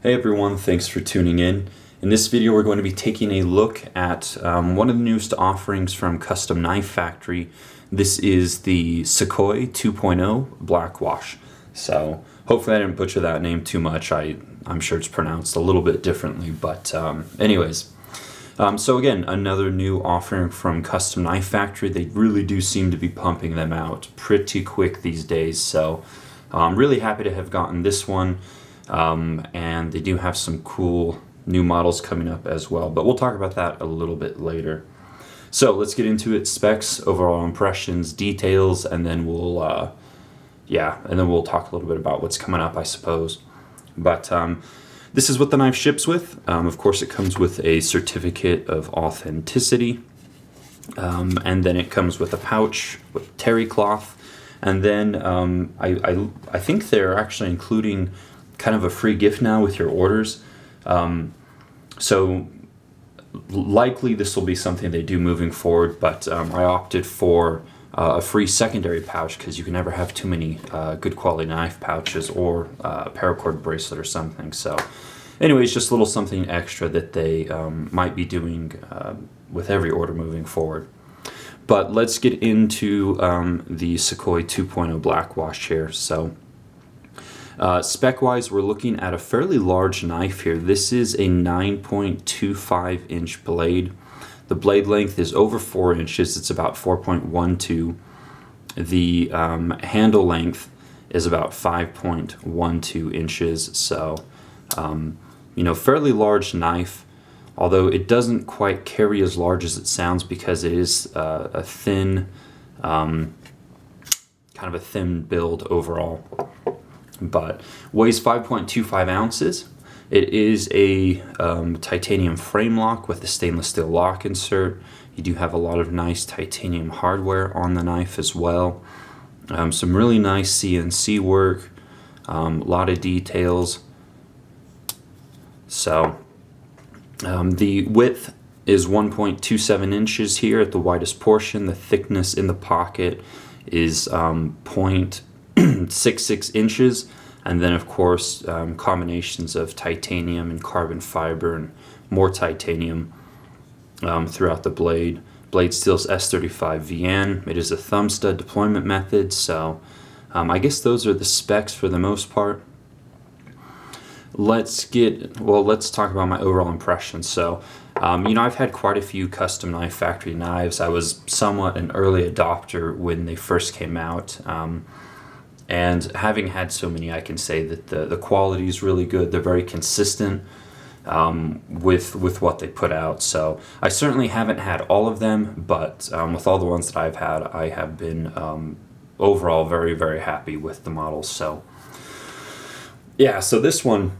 Hey everyone, thanks for tuning in. In this video we're going to be taking a look at one of the newest offerings from Custom Knife Factory. This is the Sukhoi 2.0 Black Wash. So hopefully I didn't butcher that name too much. I'm sure it's pronounced a little bit differently, but anyways. So again, another new offering from Custom Knife Factory. They really do seem to be pumping them out pretty quick these days. So I'm really happy to have gotten this one. And they do have some cool new models coming up as well, but we'll talk about that a little bit later. So let's get into it: specs, overall impressions, details, and then we'll talk a little bit about what's coming up, I suppose. But this is what the knife ships with. Of course, it comes with a certificate of authenticity, and then it comes with a pouch with terry cloth, and then I think they're actually including kind of a free gift now with your orders. So likely this will be something they do moving forward, but I opted for a free secondary pouch because you can never have too many good quality knife pouches or a paracord bracelet or something. So anyways, just a little something extra that they might be doing with every order moving forward. But let's get into the Sukhoi 2.0 Black Wash here. So spec-wise, we're looking at a fairly large knife here. This is a 9.25 inch blade. The blade length is over 4 inches. It's about 4.12. The handle length is about 5.12 inches. So, fairly large knife, although it doesn't quite carry as large as it sounds because it is a thin, kind of a thin build overall. But weighs 5.25 ounces. It is a titanium frame lock with a stainless steel lock insert. You do have a lot of nice titanium hardware on the knife as well. Some really nice CNC work, a lot of details. So the width is 1.27 inches here at the widest portion. The thickness in the pocket is 0.66 inches, and then of course combinations of titanium and carbon fiber and more titanium throughout the blade. Blade steel's S35 VN. It is a thumb stud deployment method, so I guess those are the specs for the most part. Let's talk about my overall impression. So I've had quite a few Custom Knife Factory knives. I was somewhat an early adopter when they first came out. And having had so many, I can say that the quality is really good. They're very consistent with what they put out. So I certainly haven't had all of them, but with all the ones that I've had, I have been overall very, very happy with the models. So yeah, so this one,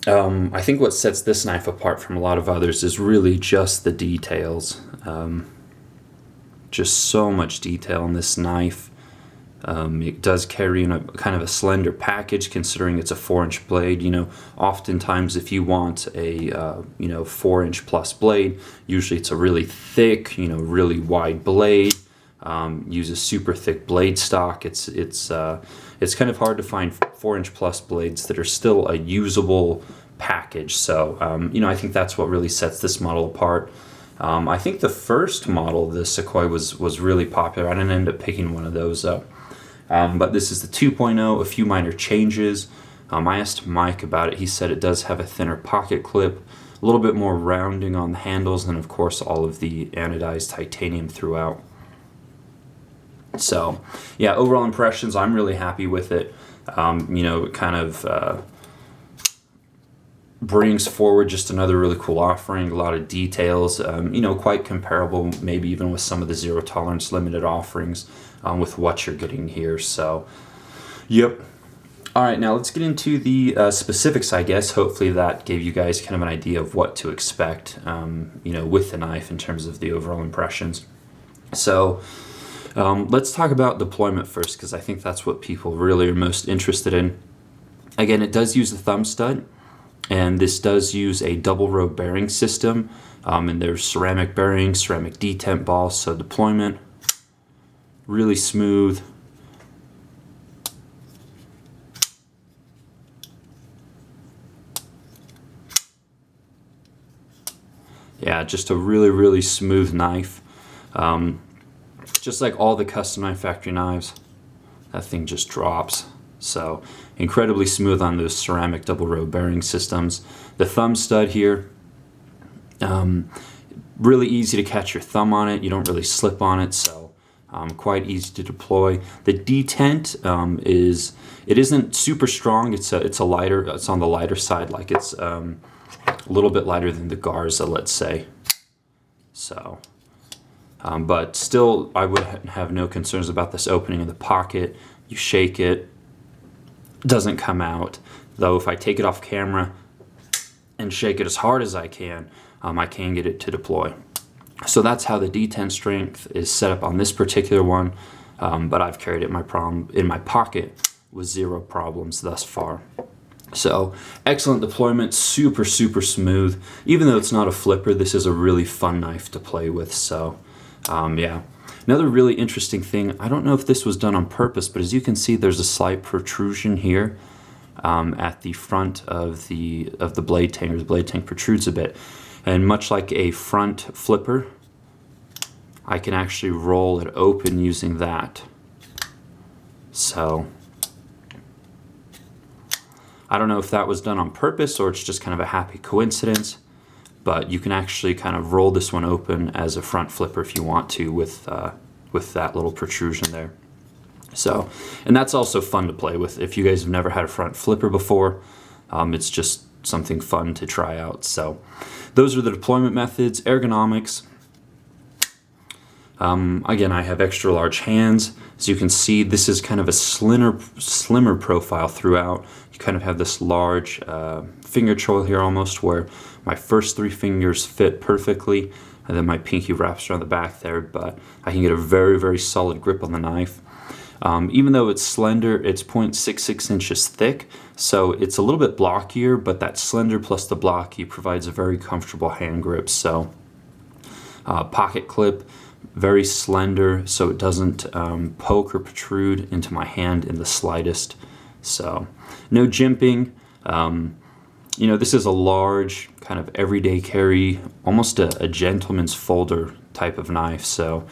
I think what sets this knife apart from a lot of others is really just the details. Just so much detail in this knife. It does carry in a kind of a slender package considering it's a 4-inch blade. Oftentimes if you want a 4-inch plus blade, usually it's a really thick, really wide blade. Use a super thick blade stock. It's kind of hard to find 4-inch plus blades that are still a usable package. So I think that's what really sets this model apart. I think the first model, the Sukhoi, was really popular. I didn't end up picking one of those up. But this is the 2.0, a few minor changes. I asked Mike about it. He said it does have a thinner pocket clip, a little bit more rounding on the handles, and of course all of the anodized titanium throughout. So yeah, overall impressions, I'm really happy with it. It kind of brings forward just another really cool offering, a lot of details, quite comparable maybe even with some of the zero tolerance limited offerings with what you're getting here. So yep. All right, now let's get into the specifics, I guess. Hopefully that gave you guys kind of an idea of what to expect with the knife in terms of the overall impressions. So let's talk about deployment first, because I think that's what people really are most interested in. Again, it does use a thumb stud, and this does use a double row bearing system, and there's ceramic bearings, ceramic detent balls, so deployment really smooth. Yeah, just a really, really smooth knife. Just like all the Custom Knife Factory knives, that thing just drops. So incredibly smooth on those ceramic double row bearing systems. The thumb stud here, really easy to catch your thumb on it. You don't really slip on it, so quite easy to deploy. The detent isn't super strong. It's on the lighter side, like it's a little bit lighter than the Garza, let's say. So, but still, I would have no concerns about this opening in the pocket. You shake it, doesn't come out. Though if I take it off camera and shake it as hard as I can get it to deploy. So that's how the detent strength is set up on this particular one, but I've carried it in my pocket with zero problems thus far. So excellent deployment, super, super smooth. Even though it's not a flipper, this is a really fun knife to play with. So yeah. Another really interesting thing, I don't know if this was done on purpose, but as you can see, there's a slight protrusion here at the front of the blade tank. The blade tank protrudes a bit. And much like a front flipper, I can actually roll it open using that. So I don't know if that was done on purpose or it's just kind of a happy coincidence, but you can actually kind of roll this one open as a front flipper if you want to with that little protrusion there. So, and that's also fun to play with. If you guys have never had a front flipper before, it's just something fun to try out. So those are the deployment methods. Ergonomics. Again, I have extra large hands. As you can see, this is kind of a slimmer profile throughout. You kind of have this large finger choil here almost, where my first 3 fingers fit perfectly, and then my pinky wraps around the back there, but I can get a very, very solid grip on the knife. Even though it's slender, it's 0.66 inches thick, so it's a little bit blockier, but that slender plus the blocky provides a very comfortable hand grip. So pocket clip, very slender, so it doesn't poke or protrude into my hand in the slightest. So no jimping. You know, this is a large kind of everyday carry, almost a gentleman's folder type of knife. So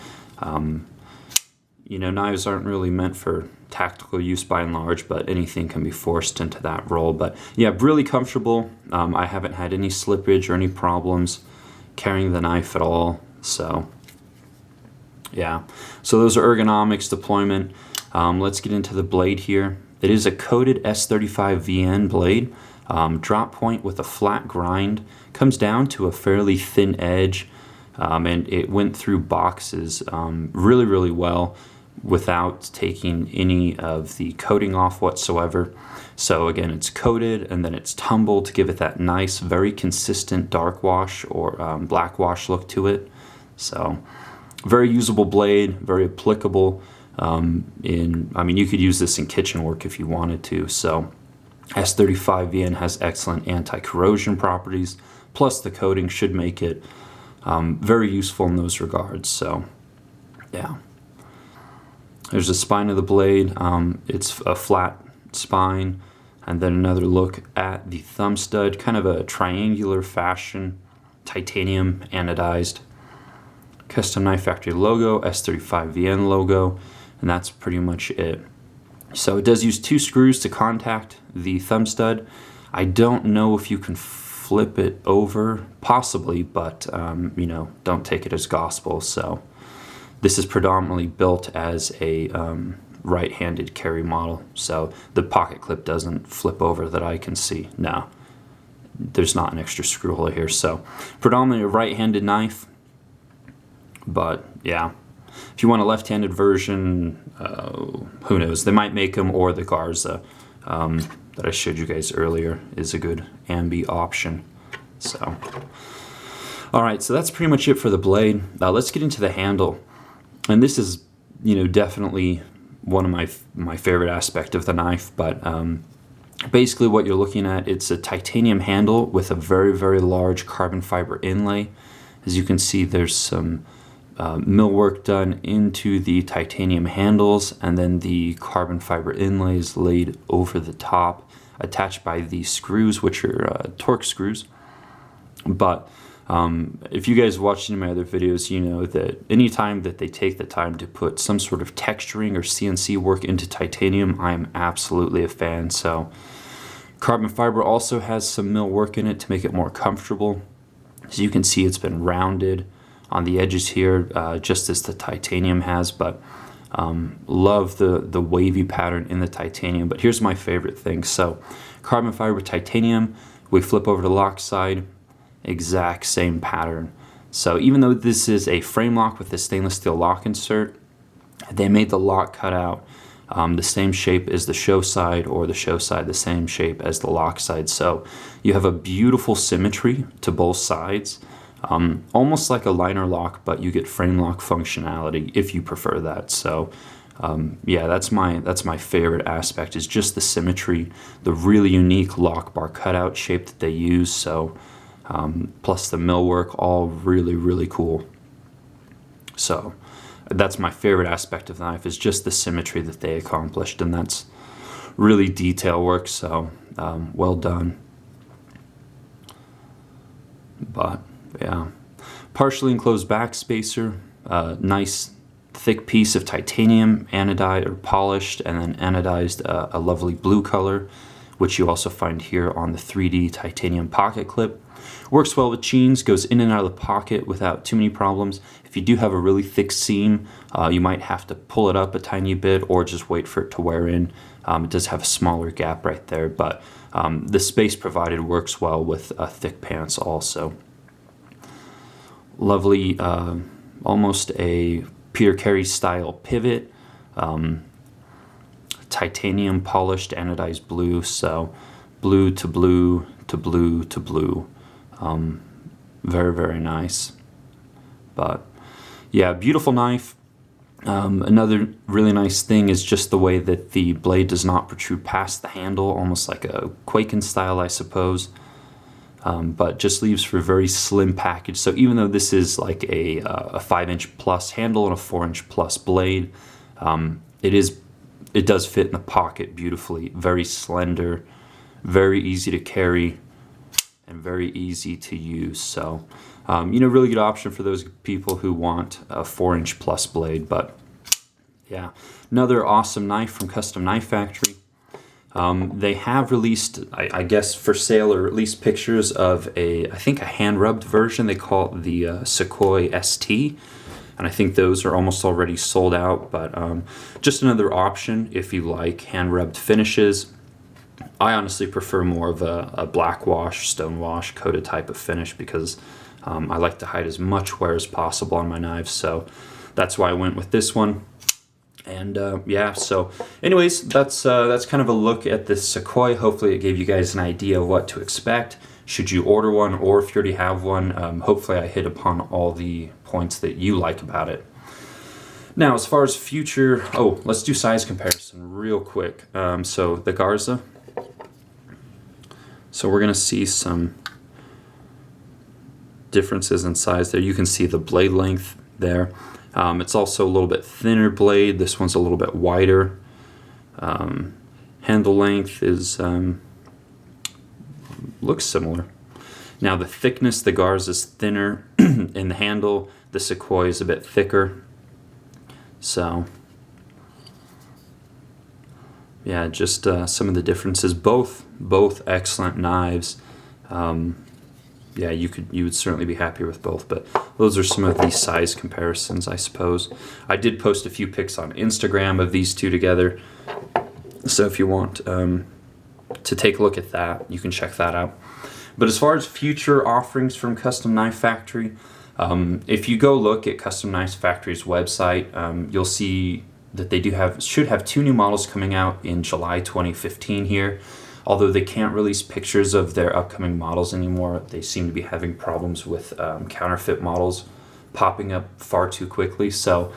you know, knives aren't really meant for tactical use by and large, but anything can be forced into that role. But yeah, really comfortable. I haven't had any slippage or any problems carrying the knife at all. So yeah, so those are ergonomics, deployment. Let's get into the blade here. It is a coated S35 VN blade. Drop point with a flat grind. Comes down to a fairly thin edge, and it went through boxes really, really well without taking any of the coating off whatsoever. So again, it's coated and then it's tumbled to give it that nice, very consistent dark wash or black wash look to it. So very usable blade, very applicable. I mean, you could use this in kitchen work if you wanted to. So S35 VN has excellent anti-corrosion properties, plus the coating should make it very useful in those regards. So yeah, there's the spine of the blade. It's a flat spine, and then another look at the thumb stud, kind of a triangular fashion, titanium anodized. Custom Knife Factory logo, S35 VN logo, and that's pretty much it. So it does use 2 screws to contact the thumb stud. I don't know if you can flip it over, possibly, but you know, don't take it as gospel. So this is predominantly built as a right-handed carry model, so the pocket clip doesn't flip over that I can see. No, there's not an extra screw hole here. So predominantly a right-handed knife, but yeah, if you want a left-handed version, who knows, they might make them, or the Garza that I showed you guys earlier is a good ambi option. So alright, so that's pretty much it for the blade. Let's get into the handle, and this is, you know, definitely one of my favorite aspect of the knife. But basically what you're looking at, it's a titanium handle with a very, very large carbon fiber inlay. As you can see, there's some millwork done into the titanium handles, and then the carbon fiber inlays laid over the top, attached by the screws, which are torque screws. But If you guys watched any of my other videos, you know that anytime that they take the time to put some sort of texturing or CNC work into titanium, I am absolutely a fan. So carbon fiber also has some mill work in it to make it more comfortable. As you can see, it's been rounded on the edges here, just as the titanium has, but love the wavy pattern in the titanium. But here's my favorite thing. So carbon fiber titanium, we flip over to lock side, exact same pattern. So even though this is a frame lock with a stainless steel lock insert, they made the lock cutout the same shape as the show side, or the show side the same shape as the lock side. So you have a beautiful symmetry to both sides, almost like a liner lock, but you get frame lock functionality if you prefer that. So yeah, that's my favorite aspect, is just the symmetry, the really unique lock bar cutout shape that they use. So plus the millwork, all really cool. So that's my favorite aspect of the knife, is just the symmetry that they accomplished, and that's really detail work. So well done. But yeah, partially enclosed back spacer, nice thick piece of titanium, anodized or polished, and then anodized a lovely blue color, which you also find here on the 3D titanium pocket clip. Works well with jeans, goes in and out of the pocket without too many problems. If you do have a really thick seam, you might have to pull it up a tiny bit or just wait for it to wear in. It does have a smaller gap right there, but the space provided works well with thick pants also. Lovely, almost a Peter Carey style pivot. Titanium polished anodized blue, so blue to blue to blue to blue. Very nice. But yeah, beautiful knife. Another really nice thing is just the way that the blade does not protrude past the handle, almost like a Quaken style, I suppose. But just leaves for a very slim package. So even though this is like a 5-inch plus handle and a 4-inch plus blade, it does fit in the pocket beautifully. Very slender, very easy to carry, and very easy to use. So you know, really good option for those people who want a 4-inch plus blade. But yeah, another awesome knife from Custom Knife Factory. They have released, I guess for sale, or at least pictures of I think a hand-rubbed version. They call it the Sukhoi ST, and I think those are almost already sold out, but just another option if you like hand-rubbed finishes. I honestly prefer more of a black wash, stone wash, coated type of finish, because I like to hide as much wear as possible on my knives, so that's why I went with this one. And yeah, so anyways, that's kind of a look at this Sukhoi. Hopefully it gave you guys an idea of what to expect should you order one, or if you already have one. Hopefully I hit upon all the points that you like about it. Now, as far as future, let's do size comparison real quick. So the Garza. So we're gonna see some differences in size there. You can see the blade length there. It's also a little bit thinner blade. This one's a little bit wider. Handle length is looks similar. Now the thickness, the Garza is thinner in the handle. The Sukhoi is a bit thicker. So yeah, just some of the differences. Both excellent knives. Yeah, you would certainly be happier with both, but those are some of the size comparisons, I suppose. I did post a few pics on Instagram of these two together, so if you want to take a look at that, you can check that out. But as far as future offerings from Custom Knife Factory, if you go look at Custom Knife Factory's website, you'll see that they should have 2 new models coming out in July 2015 here. Although they can't release pictures of their upcoming models anymore, they seem to be having problems with counterfeit models popping up far too quickly. So,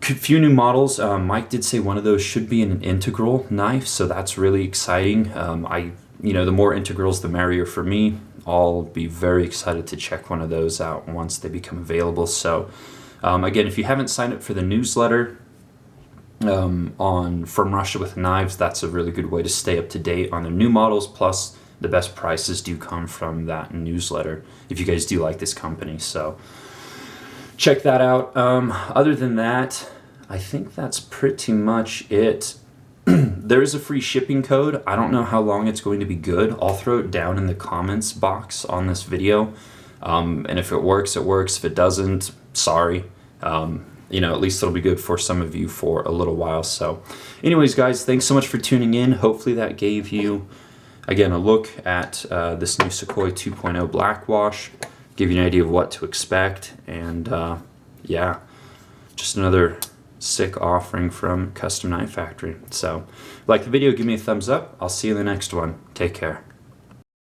a few new models. Mike did say one of those should be an integral knife, so that's really exciting. The more integrals, the merrier for me. I'll be very excited to check one of those out once they become available. So, again, if you haven't signed up for the newsletter from Russia with Knives, that's a really good way to stay up to date on their new models, plus the best prices do come from that newsletter, if you guys do like this company. So check that out. Other than that, I think that's pretty much it. There is a free shipping code. I don't know how long it's going to be good. I'll throw it down in the comments box on this video. And if it works, it works. If it doesn't, sorry. You know, at least it'll be good for some of you for a little while. So anyways, guys, thanks so much for tuning in. Hopefully that gave you, again, a look at this new Sukhoi 2.0 Blackwash, give you an idea of what to expect. And yeah, just another sick offering from Custom Knife Factory. So, like the video, give me a thumbs up. I'll see you in the next one. Take care.